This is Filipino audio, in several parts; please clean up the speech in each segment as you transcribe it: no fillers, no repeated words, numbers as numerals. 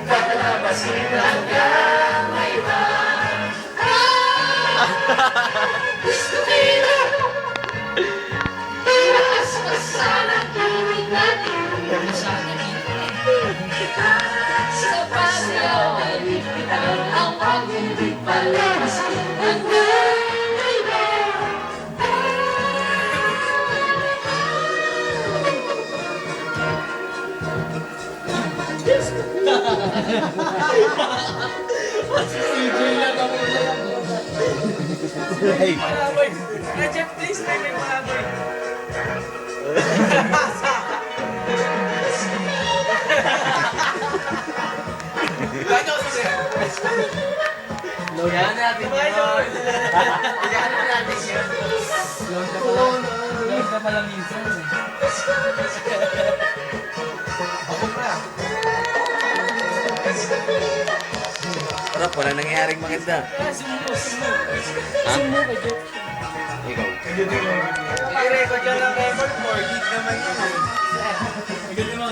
palabasin hanggang may iba. Gusto kita ilakas pa sana kilig natin. Sa pasayaw ay bigbitan ang pag-ibig palabasin hanggang may iba. Hey. Jeff, please, may palaboy. Yan natin yun. Yan natin yun. Load ka pala minsan. Ako pa. Sarap, wala nangyayaring maganda. Sumo. Ha? Sumo ka, Jeff. Ikaw. I-record yan ang record. 4 gig naman yun. Galing mo.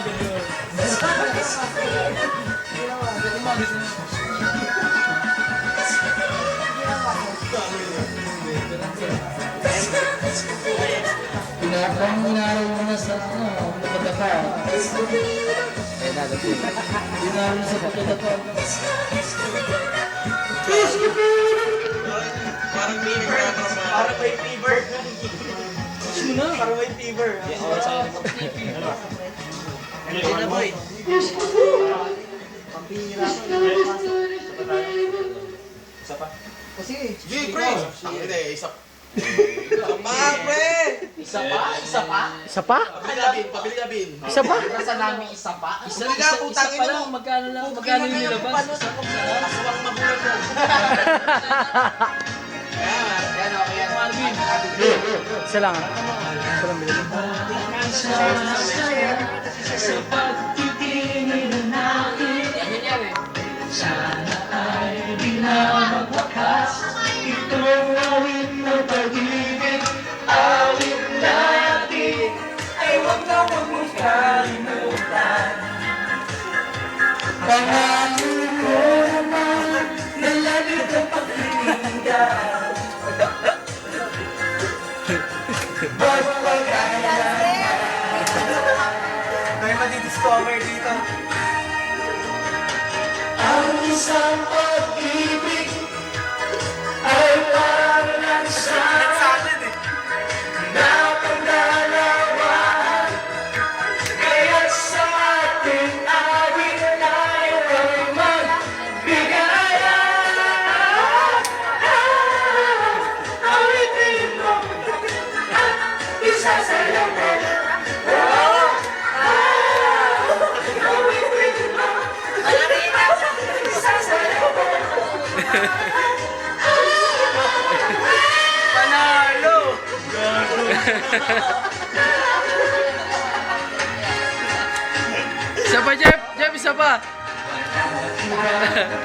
Pinaraw mo na sa pagkatapa. Eh, nadating. Pinaraw mo sa pagkatapa. Parang may fever. Parang may fever. Ano na, boy? Isa pa? Sige, pre! Isa Isa pa? Pabili na bin. Isa pa? Nasa namin isa pa? Isa pa lang. Magkano yung nilabas? Aswang magulang yan. Yan, okay yan. Isa lang. Isa lang bilhin. Yan yun yan eh. May madi-discover dito. Ang isang pag-ibig ay parang sa Salad eh. napagdalawahan. Kaya't sa ating awit tayo ay magbigayan. Awitin mo at isasayaw mo. Awitin mo at isasayaw mo. Panalo! Isa pa, Jeff! Jeff, isa pa!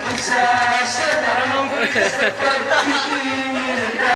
Magsasalamat sa pag-ibig.